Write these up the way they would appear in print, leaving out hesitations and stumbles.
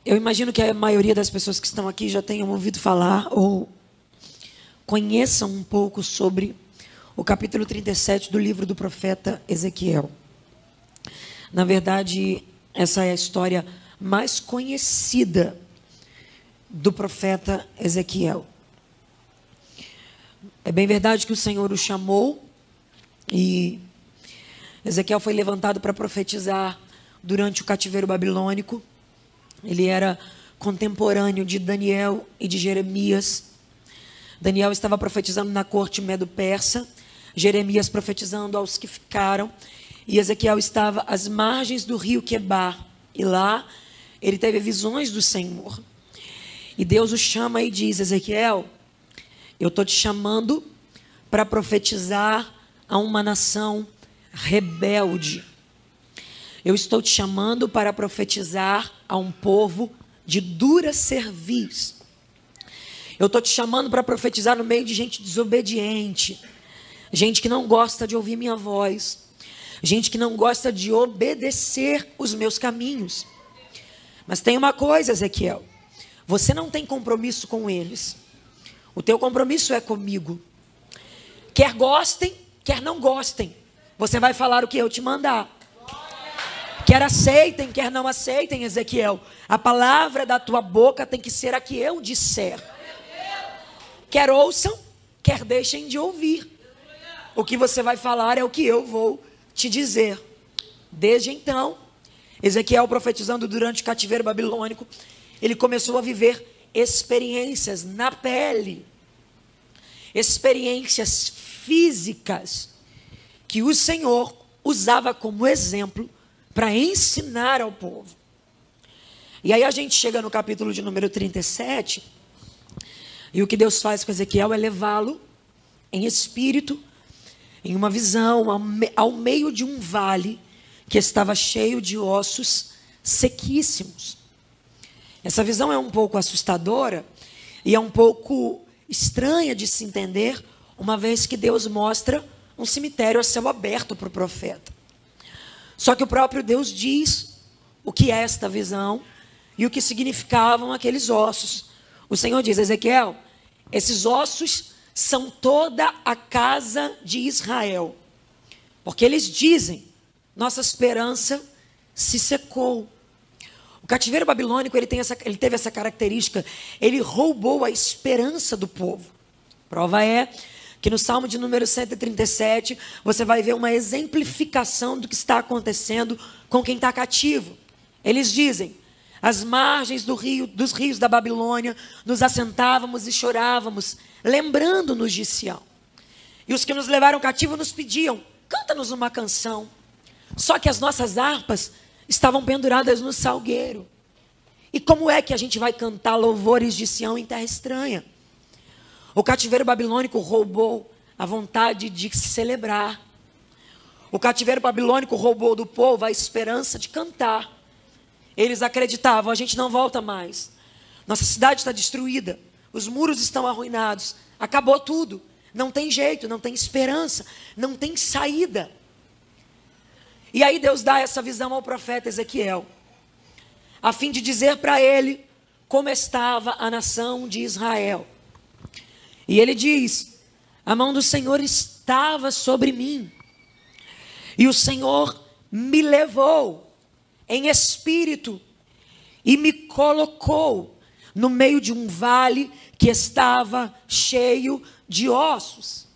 Eu imagino que a maioria das pessoas que estão aqui já tenham ouvido falar ou conheçam um pouco sobre o capítulo 37 do livro do profeta Ezequiel. Na verdade, essa é a história mais conhecida do profeta Ezequiel. É bem verdade que o Senhor o chamou e Ezequiel foi levantado para profetizar durante o cativeiro babilônico. Ele era contemporâneo de Daniel e de Jeremias. Daniel estava profetizando na corte medo-persa, Jeremias profetizando aos que ficaram, e Ezequiel estava às margens do rio Quebar, e lá ele teve visões do Senhor. E Deus o chama e diz: Ezequiel, eu estou te chamando para profetizar a uma nação rebelde. Eu estou te chamando para profetizar a um povo de dura cerviz. Eu estou te chamando para profetizar no meio de gente desobediente, gente que não gosta de ouvir minha voz, gente que não gosta de obedecer os meus caminhos. Mas tem uma coisa, Ezequiel, você não tem compromisso com eles. O teu compromisso é comigo. Quer gostem, quer não gostem, você vai falar o que eu te mandar. Quer aceitem, quer não aceitem, Ezequiel, a palavra da tua boca tem que ser a que eu disser. Quer ouçam, quer deixem de ouvir. O que você vai falar é o que eu vou te dizer. Desde então, Ezequiel, profetizando durante o cativeiro babilônico, ele começou a viver experiências na pele, experiências físicas, que o Senhor usava como exemplo para ensinar ao povo. E aí a gente chega no capítulo de número 37, e o que Deus faz com Ezequiel é levá-lo em espírito, em uma visão, ao meio de um vale que estava cheio de ossos sequíssimos. Essa visão é um pouco assustadora e é um pouco estranha de se entender, uma vez que Deus mostra um cemitério a céu aberto para o profeta. Só que o próprio Deus diz o que é esta visão e o que significavam aqueles ossos. O Senhor diz: Ezequiel, esses ossos são toda a casa de Israel. Porque eles dizem: nossa esperança se secou. O cativeiro babilônico ele teve essa característica, ele roubou a esperança do povo. Prova é que no Salmo de número 137, você vai ver uma exemplificação do que está acontecendo com quem está cativo. Eles dizem: às margens dos rios da Babilônia, nos assentávamos e chorávamos, lembrando-nos de Sião. E os que nos levaram cativo nos pediam: canta-nos uma canção. Só que as nossas harpas estavam penduradas no salgueiro. E como é que a gente vai cantar louvores de Sião em terra estranha? O cativeiro babilônico roubou a vontade de celebrar. O cativeiro babilônico roubou do povo a esperança de cantar. Eles acreditavam: a gente não volta mais. Nossa cidade está destruída. Os muros estão arruinados. Acabou tudo. Não tem jeito, não tem esperança, não tem saída. E aí Deus dá essa visão ao profeta Ezequiel, a fim de dizer para ele como estava a nação de Israel. E ele diz: a mão do Senhor estava sobre mim, e o Senhor me levou em espírito e me colocou no meio de um vale que estava cheio de ossos.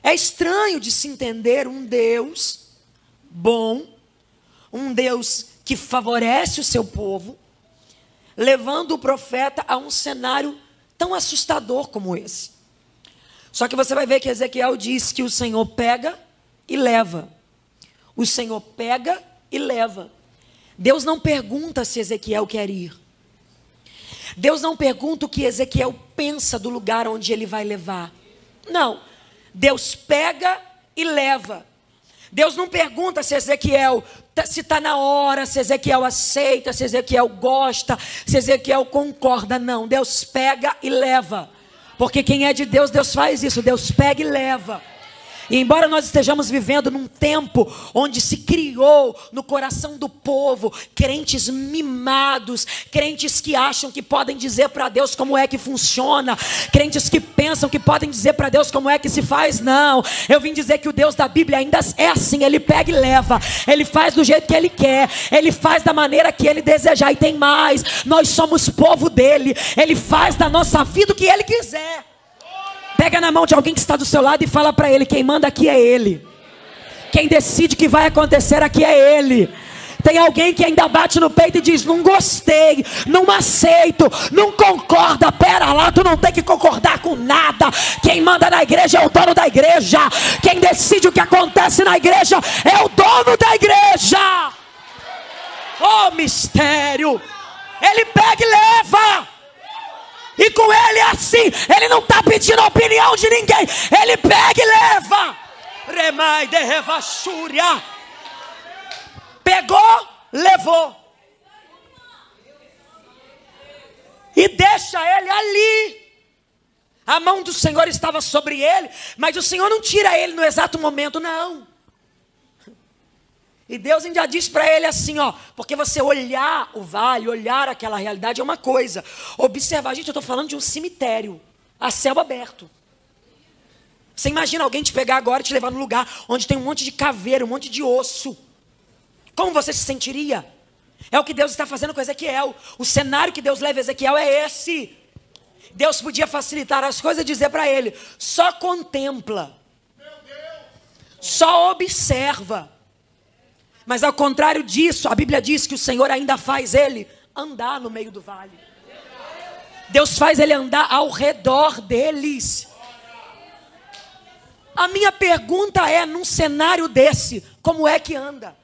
É estranho de se entender um Deus bom, um Deus que favorece o seu povo, levando o profeta a um cenário tão assustador como esse. Só que você vai ver que Ezequiel diz que o Senhor pega e leva. O Senhor pega e leva. Deus não pergunta se Ezequiel quer ir. Deus não pergunta o que Ezequiel pensa do lugar onde ele vai levar. Não. Deus pega e leva. Deus não pergunta se Ezequiel, se está na hora, se Ezequiel aceita, se Ezequiel gosta, se Ezequiel concorda. Não, Deus pega e leva. Porque quem é de Deus, Deus faz isso. Deus pega e leva. E embora nós estejamos vivendo num tempo onde se criou no coração do povo crentes mimados, crentes que acham que podem dizer para Deus como é que funciona, crentes que pensam que podem dizer para Deus como é que se faz, não. Eu vim dizer que o Deus da Bíblia ainda é assim, Ele pega e leva, Ele faz do jeito que Ele quer, Ele faz da maneira que Ele desejar, e tem mais, nós somos povo dEle, Ele faz da nossa vida o que Ele quiser. Pega na mão de alguém que está do seu lado e fala para ele: quem manda aqui é Ele. Quem decide o que vai acontecer aqui é Ele. Tem alguém que ainda bate no peito e diz: não gostei, não aceito, não concorda. Pera lá, tu não tem que concordar com nada. Quem manda na igreja é o dono da igreja. Quem decide o que acontece na igreja é o dono da igreja. Oh, mistério. Ele pega e leva. E com Ele é assim, Ele não está pedindo a opinião de ninguém, Ele pega e leva. Remai de revachúria. Pegou, levou. E deixa ele ali. A mão do Senhor estava sobre ele, mas o Senhor não tira ele no exato momento, não. E Deus ainda diz para ele assim, ó, porque você olhar o vale, olhar aquela realidade é uma coisa. Observar, gente, eu estou falando de um cemitério, a céu aberto. Você imagina alguém te pegar agora e te levar num lugar onde tem um monte de caveira, um monte de osso. Como você se sentiria? É o que Deus está fazendo com Ezequiel. O cenário que Deus leva a Ezequiel é esse. Deus podia facilitar as coisas e dizer para ele: só contempla, só observa. Mas ao contrário disso, a Bíblia diz que o Senhor ainda faz ele andar no meio do vale. Deus faz ele andar ao redor deles. A minha pergunta é, num cenário desse, como é que anda?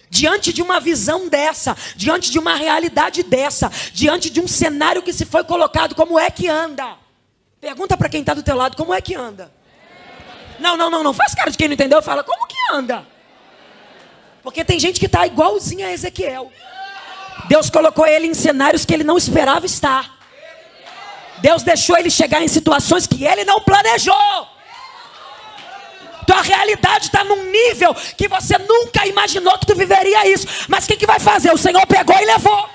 Diante de uma visão dessa, diante de uma realidade dessa, diante de um cenário que se foi colocado, como é que anda? Pergunta para quem está do teu lado, como é que anda? Não faz cara de quem não entendeu, fala, como que anda? Porque tem gente que está igualzinha a Ezequiel. Deus colocou ele em cenários que ele não esperava estar. Deus deixou ele chegar em situações que ele não planejou. Tua realidade está num nível que você nunca imaginou que tu viveria isso. Mas quem que vai fazer? O Senhor pegou e levou.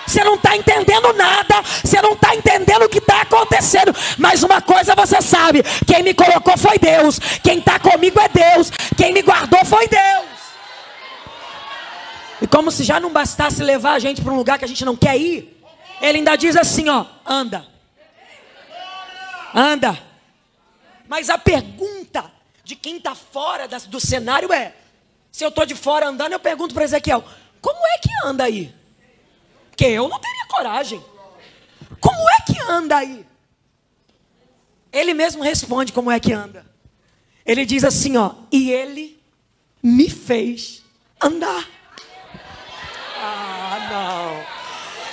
Você não está entendendo nada, você não está entendendo o que está acontecendo. Mas uma coisa você sabe: quem me colocou foi Deus, quem está comigo é Deus, quem me guardou foi Deus. E como se já não bastasse levar a gente para um lugar que a gente não quer ir, ele ainda diz assim, ó, anda. Anda. Mas a pergunta de quem está fora do cenário é, se eu estou de fora andando, eu pergunto para Ezequiel, como é que anda aí? Porque eu não teria coragem. Como é que anda aí? Ele mesmo responde como é que anda. Ele diz assim, ó, e ele me fez andar. Ah, não.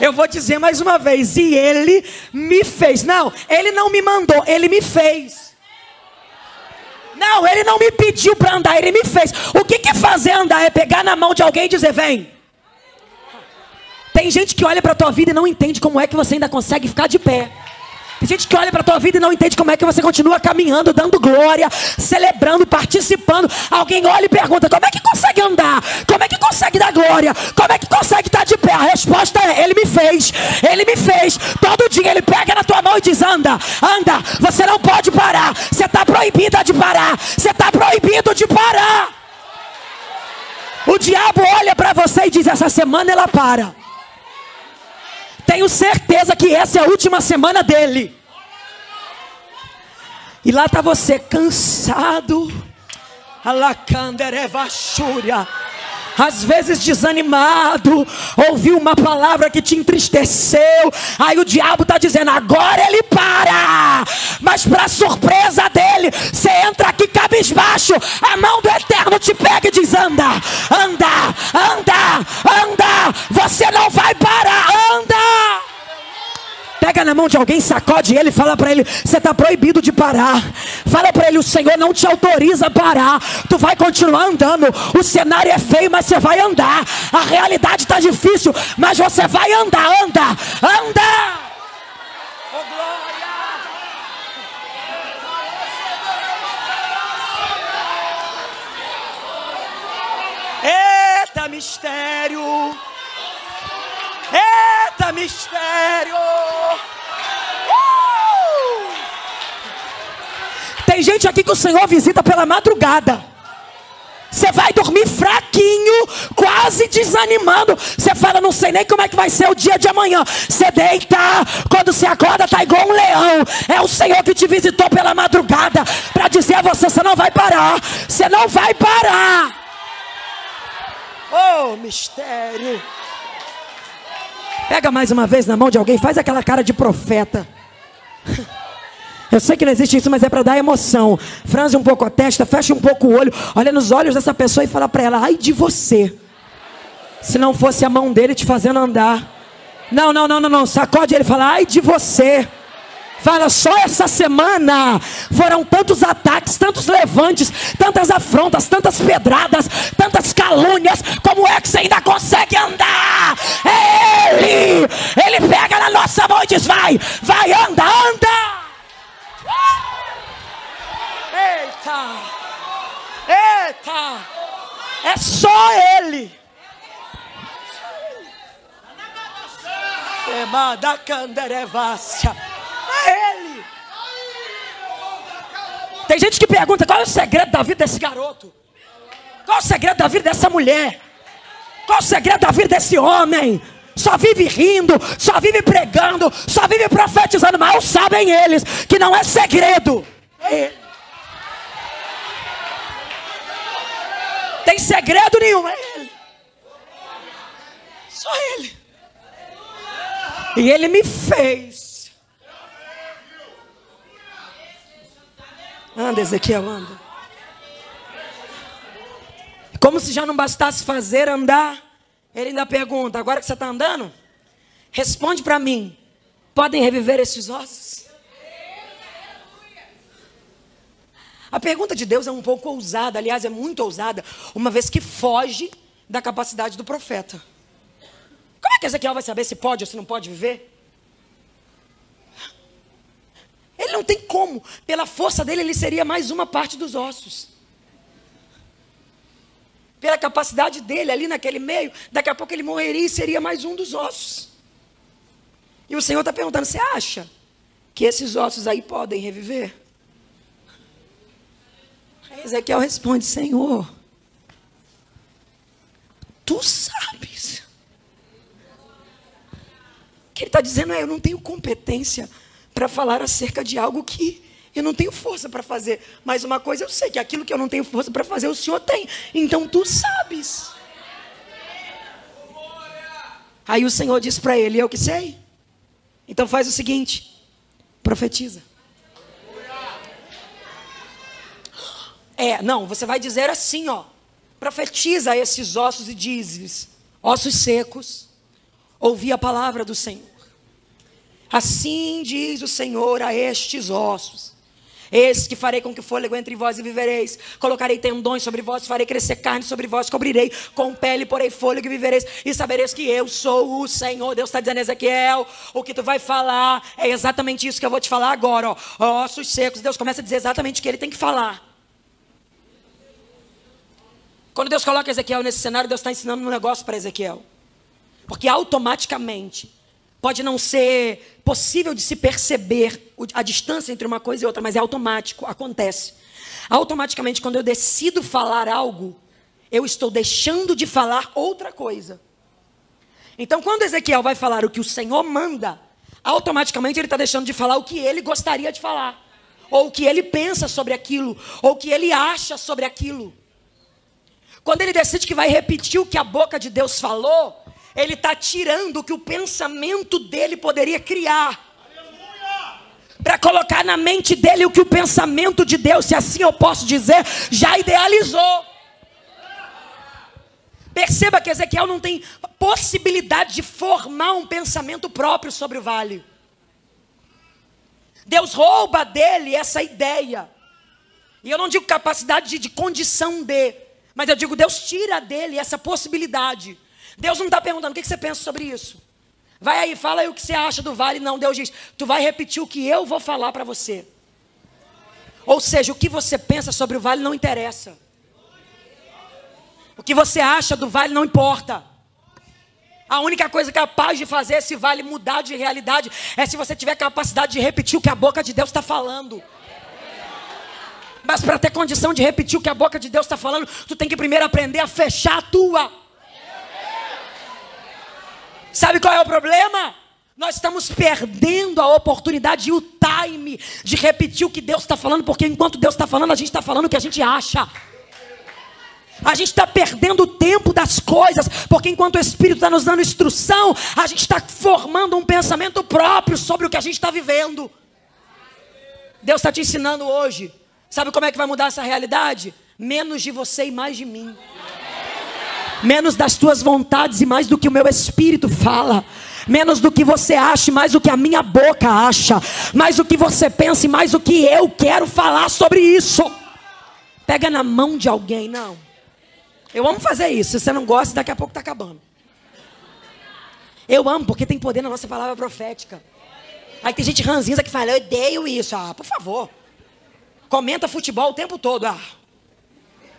Eu vou dizer mais uma vez, e ele me fez. Não, ele não me mandou, ele me fez. Não, ele não me pediu para andar, ele me fez. O que é fazer andar? É pegar na mão de alguém e dizer, vem. Tem gente que olha para a tua vida e não entende como é que você ainda consegue ficar de pé. Tem gente que olha para a tua vida e não entende como é que você continua caminhando, dando glória, celebrando, participando. Alguém olha e pergunta, como é que consegue andar? Como é que consegue dar glória? Como é que consegue estar de pé? A resposta é, ele me fez. Ele me fez. Todo dia ele pega na tua mão e diz, anda, anda. Você não pode parar. Você está proibida de parar. Você está proibido de parar. O diabo olha para você e diz, essa semana ela para. Tenho certeza que essa é a última semana dele. E lá está você cansado. Alacanderevachúria. Às vezes desanimado, ouviu uma palavra que te entristeceu, aí o diabo está dizendo, agora ele para, mas para surpresa dele, você entra aqui cabisbaixo, a mão do Eterno te pega e diz, anda, anda, anda, anda, você não vai parar, anda. Pega na mão de alguém, sacode ele, fala para ele, você está proibido de parar. Fala para ele, o Senhor não te autoriza a parar. Tu vai continuar andando. O cenário é feio, mas você vai andar. A realidade está difícil, mas você vai andar, anda, anda. Oh, glória. mistério! Eita, mistério! Tem gente aqui que o Senhor visita pela madrugada. Você vai dormir fraquinho, quase desanimando. Você fala, não sei nem como é que vai ser o dia de amanhã. Você deita, quando você acorda tá igual um leão. É o Senhor que te visitou pela madrugada para dizer a você, você não vai parar. Você não vai parar. Oh, mistério. Pega mais uma vez na mão de alguém, faz aquela cara de profeta. Eu sei que não existe isso, mas é para dar emoção. Franze um pouco a testa, fecha um pouco o olho, olha nos olhos dessa pessoa e fala para ela, ai de você, se não fosse a mão dele te fazendo andar. Não, sacode ele e fala, ai de você. Fala, só essa semana foram tantos ataques, tantos levantes, tantas afrontas, tantas pedradas, tantas calúnias. Como é que você ainda consegue andar? É ele pega na nossa mão e diz, vai, anda. Eita, é só ele. É ele. Tem gente que pergunta, qual é o segredo da vida desse garoto? Qual é o segredo da vida dessa mulher? Qual é o segredo da vida desse homem? Só vive rindo, só vive pregando, só vive profetizando. Mal sabem eles que não é segredo. É ele. Tem segredo nenhum, é ele. Só ele. E ele me fez. Anda, Ezequiel, anda. Como se já não bastasse fazer andar, ele ainda pergunta, agora que você está andando, responde para mim, podem reviver esses ossos? A pergunta de Deus é um pouco ousada, aliás, é muito ousada, uma vez que foge da capacidade do profeta. Como é que Ezequiel vai saber se pode ou se não pode viver? Ele não tem como, pela força dele, ele seria mais uma parte dos ossos. Pela capacidade dele ali naquele meio, daqui a pouco ele morreria e seria mais um dos ossos. E o Senhor está perguntando, você acha que esses ossos aí podem reviver? Ezequiel responde, Senhor, tu sabes. O que ele está dizendo é, eu não tenho competência para falar acerca de algo que eu não tenho força para fazer. Mas uma coisa eu sei, que aquilo que eu não tenho força para fazer, o Senhor tem. Então tu sabes. Aí o Senhor diz para ele, eu que sei. Então faz o seguinte, profetiza. Você vai dizer assim, ó. Profetiza a esses ossos e diz-lhes, ossos secos, ouvi a palavra do Senhor. Assim diz o Senhor a estes ossos. Eis que farei com que o fôlego entre vós e vivereis. Colocarei tendões sobre vós, farei crescer carne sobre vós, cobrirei com pele, porei fôlego e vivereis. E sabereis que eu sou o Senhor. Deus está dizendo, Ezequiel, o que tu vai falar é exatamente isso que eu vou te falar agora. Ó. Ossos secos, Deus começa a dizer exatamente o que ele tem que falar. Quando Deus coloca Ezequiel nesse cenário, Deus está ensinando um negócio para Ezequiel. Porque automaticamente, pode não ser possível de se perceber a distância entre uma coisa e outra, mas é automático, acontece. Automaticamente, quando eu decido falar algo, eu estou deixando de falar outra coisa. Então, quando Ezequiel vai falar o que o Senhor manda, automaticamente ele está deixando de falar o que ele gostaria de falar. Ou o que ele pensa sobre aquilo, ou o que ele acha sobre aquilo. Quando ele decide que vai repetir o que a boca de Deus falou, ele está tirando o que o pensamento dele poderia criar. Para colocar na mente dele o que o pensamento de Deus, se assim eu posso dizer, já idealizou. Perceba que Ezequiel não tem possibilidade de formar um pensamento próprio sobre o vale. Deus rouba dele essa ideia. E eu não digo capacidade de condição de, mas eu digo Deus tira dele essa possibilidade. Deus não está perguntando, o que você pensa sobre isso? Vai aí, fala aí o que você acha do vale. Não, Deus diz, tu vai repetir o que eu vou falar para você. Ou seja, o que você pensa sobre o vale não interessa. O que você acha do vale não importa. A única coisa capaz de fazer esse vale mudar de realidade é se você tiver capacidade de repetir o que a boca de Deus está falando. Mas para ter condição de repetir o que a boca de Deus está falando, tu tem que primeiro aprender a fechar a tua. Sabe qual é o problema? Nós estamos perdendo a oportunidade e o time de repetir o que Deus está falando, porque enquanto Deus está falando, a gente está falando o que a gente acha. A gente está perdendo o tempo das coisas, porque enquanto o Espírito está nos dando instrução, a gente está formando um pensamento próprio sobre o que a gente está vivendo. Deus está te ensinando hoje. Sabe como é que vai mudar essa realidade? Menos de você e mais de mim. Menos das tuas vontades e mais do que o meu Espírito fala. Menos do que você acha e mais do que a minha boca acha. Mais do que você pensa e mais do que eu quero falar sobre isso. Pega na mão de alguém, não. Eu amo fazer isso. Se você não gosta, daqui a pouco está acabando. Eu amo porque tem poder na nossa palavra profética. Aí tem gente ranzinza que fala, eu odeio isso. Ah, por favor. Comenta futebol o tempo todo. Ah.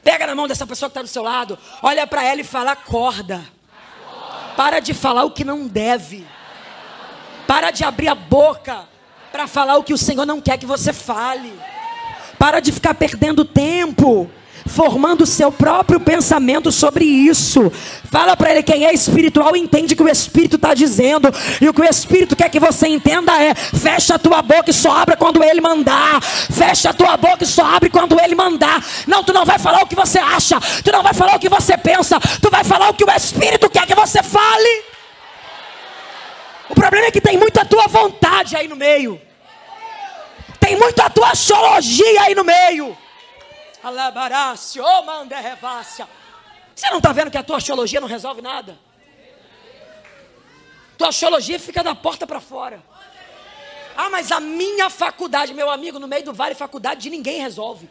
Pega na mão dessa pessoa que está do seu lado. Olha para ela e fala, acorda. Para de falar o que não deve. Para de abrir a boca para falar o que o Senhor não quer que você fale. Para de ficar perdendo tempo formando o seu próprio pensamento sobre isso. Fala para ele, quem é espiritual entende o que o Espírito está dizendo. E o que o Espírito quer que você entenda é, fecha a tua boca e só abra quando ele mandar. Fecha a tua boca e só abre quando ele mandar. Não, tu não vai falar o que você acha. Tu não vai falar o que você pensa. Tu vai falar o que o Espírito quer que você fale. O problema é que tem muito a tua vontade aí no meio. Tem muito a tua axiologia aí no meio. Você não está vendo que a tua axiologia não resolve nada? Tua axiologia fica da porta para fora. Ah, mas a minha faculdade, meu amigo, no meio do vale, faculdade de ninguém resolve.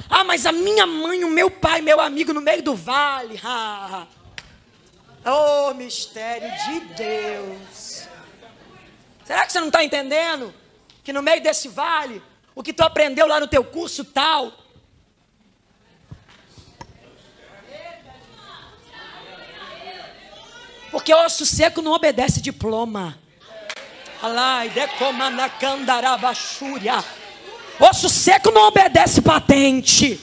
Ah, mas a minha mãe, o meu pai, meu amigo, no meio do vale. Oh, mistério de Deus. Será que você não está entendendo que no meio desse vale, o que tu aprendeu lá no teu curso tal, porque osso seco não obedece diploma. Osso seco não obedece patente.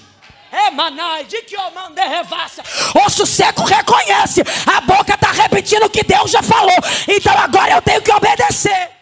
Osso seco reconhece. A boca está repetindo o que Deus já falou. Então agora eu tenho que obedecer.